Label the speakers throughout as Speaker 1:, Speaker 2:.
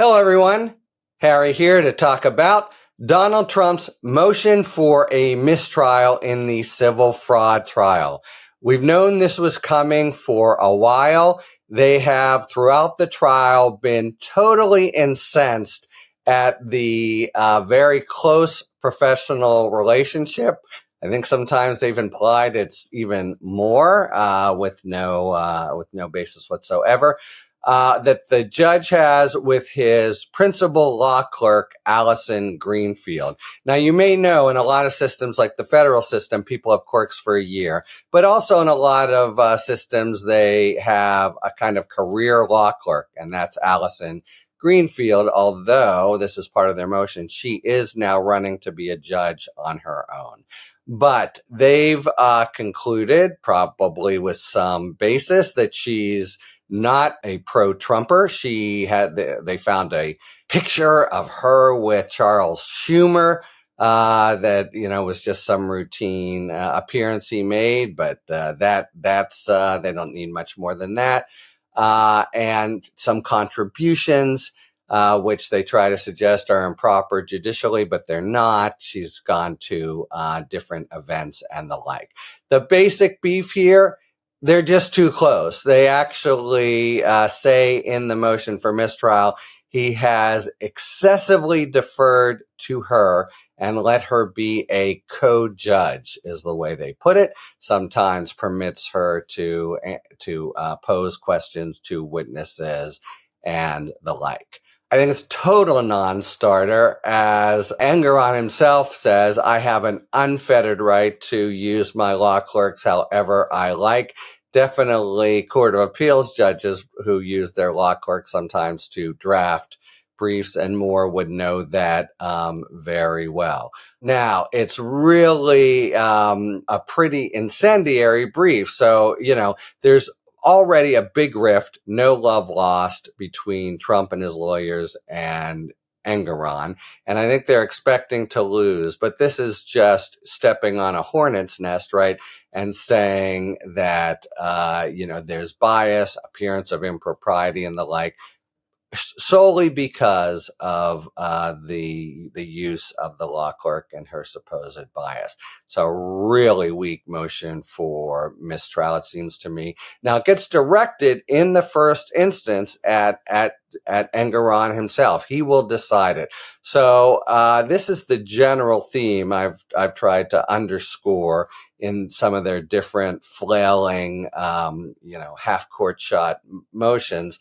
Speaker 1: Hello, everyone. Harry here to talk about Donald Trump's motion for a mistrial in the civil fraud trial. We've known this was coming for a while. They have, throughout the trial, been totally incensed at the very close professional relationship. I think sometimes they've implied it's even more with no basis whatsoever. That the judge has with his principal law clerk, Allison Greenfield. Now, you may know in a lot of systems like the federal system, people have clerks for a year, but also in a lot of systems, they have a kind of career law clerk, and that's Allison Greenfield. Although this is part of their motion, she is now running to be a judge on her own. But they've concluded, probably with some basis, that she's not a pro-Trumper. They found a picture of her with Charles Schumer that was just some routine appearance he made, but that's they don't need much more than that. And some contributions, which they try to suggest are improper judicially, but they're not. She's gone to different events and the like. The basic beef here, they're just too close. They actually say in the motion for mistrial, he has excessively deferred to her and let her be a co-judge, is the way they put it. Sometimes permits her to pose questions to witnesses and the like. I think it's total non-starter. As Engoron himself says, I have an unfettered right to use my law clerks however I like. Definitely Court of Appeals judges who use their law clerks sometimes to draft briefs and more would know that very well. Now, it's really a pretty incendiary brief. So, there's already a big rift, no love lost between Trump and his lawyers and Engoron. And I think they're expecting to lose, but this is just stepping on a hornet's nest, right? And saying that, there's bias, appearance of impropriety and the like, solely because of the use of the law clerk and her supposed bias. So really weak motion for mistrial, it seems to me. Now it gets directed in the first instance at Engoron himself. He will decide it. So this is the general theme I've tried to underscore in some of their different flailing, half-court shot motions.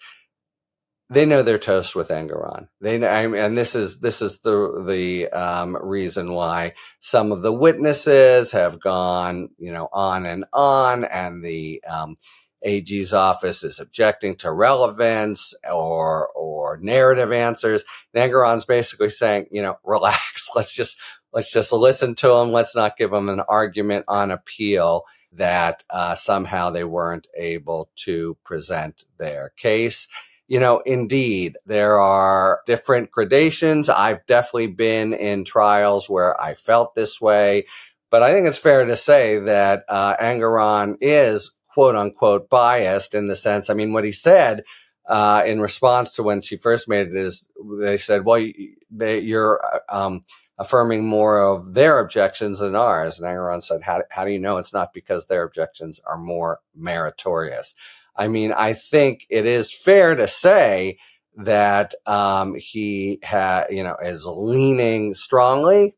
Speaker 1: They know they're toast with Engoron. And this is the reason why some of the witnesses have gone, on, and the AG's office is objecting to relevance or narrative answers. And Engoron's basically saying, relax. Let's just listen to them. Let's not give them an argument on appeal that somehow they weren't able to present their case. Indeed, there are different gradations. I've definitely been in trials where I felt this way, but I think it's fair to say that Engoron is quote unquote biased in the sense, what he said in response to when she first made it is they said, well, you're affirming more of their objections than ours. And Engoron said, how do you know it's not because their objections are more meritorious? I think it is fair to say that he is leaning strongly,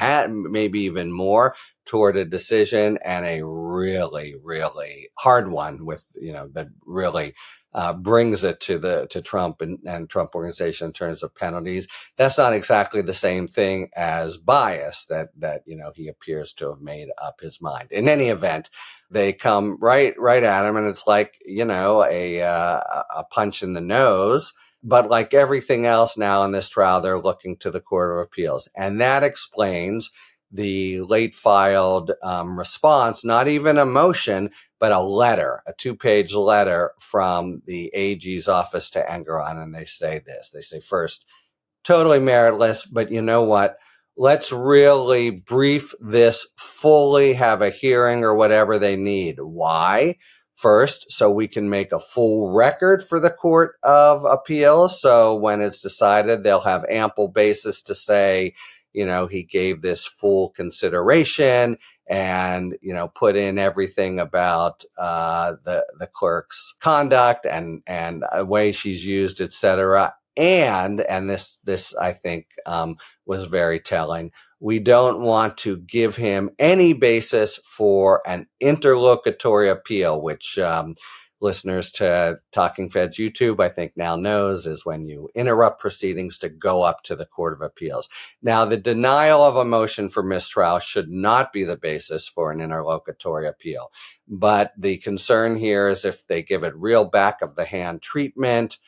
Speaker 1: maybe even more, toward a decision, and a really, really hard one with that really brings it to Trump and Trump organization in terms of penalties. That's not exactly the same thing as bias that he appears to have made up his mind. In any event, they come right at him, and it's like a punch in the nose. But like everything else now in this trial, they're looking to the Court of Appeals, and that explains the late filed response, not even a motion, but a letter, a 2-page letter from the AG's office to Engoron. And they say this. They say, first, totally meritless, but you know what? Let's really brief this fully, have a hearing or whatever they need. Why? First, so we can make a full record for the Court of Appeals. So when it's decided, they'll have ample basis to say, he gave this full consideration and, put in everything about the clerk's conduct and a way she's used, et cetera. And this I think was very telling. We don't want to give him any basis for an interlocutory appeal, which listeners to Talking Feds YouTube, I think now knows, is when you interrupt proceedings to go up to the Court of Appeals. Now, the denial of a motion for mistrial should not be the basis for an interlocutory appeal. But the concern here is if they give it real back of the hand treatment,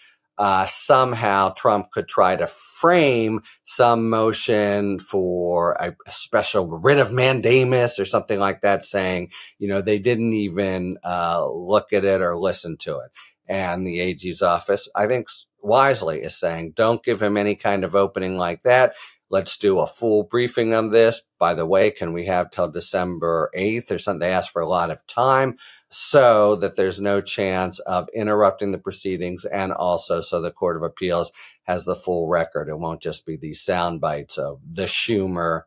Speaker 1: somehow Trump could try to frame some motion for a special writ of mandamus or something like that, saying, they didn't even look at it or listen to it. And the AG's office, I think wisely, is saying, don't give him any kind of opening like that. Let's do a full briefing on this. By the way, can we have till December 8th or something? They asked for a lot of time so that there's no chance of interrupting the proceedings, and also so the Court of Appeals has the full record. It won't just be these sound bites of the Schumer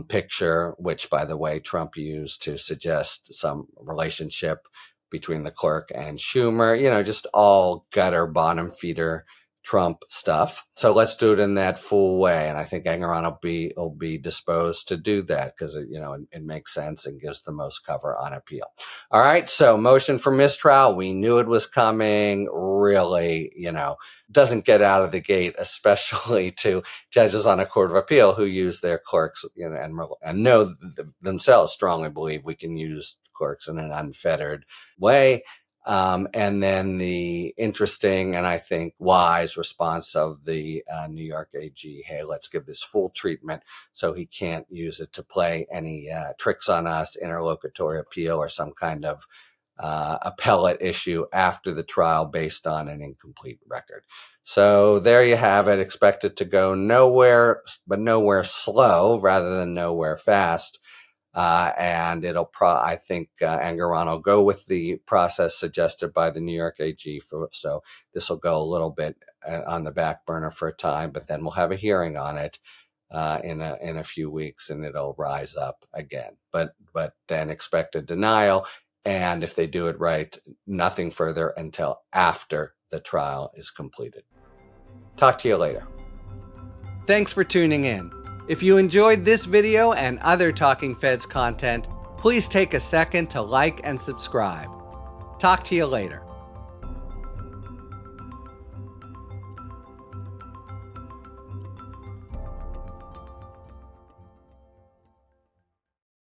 Speaker 1: picture, which, by the way, Trump used to suggest some relationship between the clerk and Schumer, just all gutter bottom feeder Trump stuff. So let's do it in that full way. And I think Engoron will be disposed to do that because it makes sense and gives the most cover on appeal. All right. So motion for mistrial. We knew it was coming. Really, doesn't get out of the gate, especially to judges on a court of appeal who use their clerks, and know themselves strongly believe we can use clerks in an unfettered way. And then the interesting and I think wise response of the New York AG, hey, let's give this full treatment so he can't use it to play any tricks on us, interlocutory appeal, or some kind of appellate issue after the trial based on an incomplete record. So there you have it. Expect it to go nowhere, but nowhere slow rather than nowhere fast. And I think Engoron will go with the process suggested by the New York AG. So this will go a little bit on the back burner for a time, but then we'll have a hearing on it in a few weeks, and it'll rise up again. But then expect a denial, and if they do it right, nothing further until after the trial is completed. Talk to you later. Thanks for tuning in. If you enjoyed this video and other Talking Feds content, please take a second to like and subscribe. Talk to you later.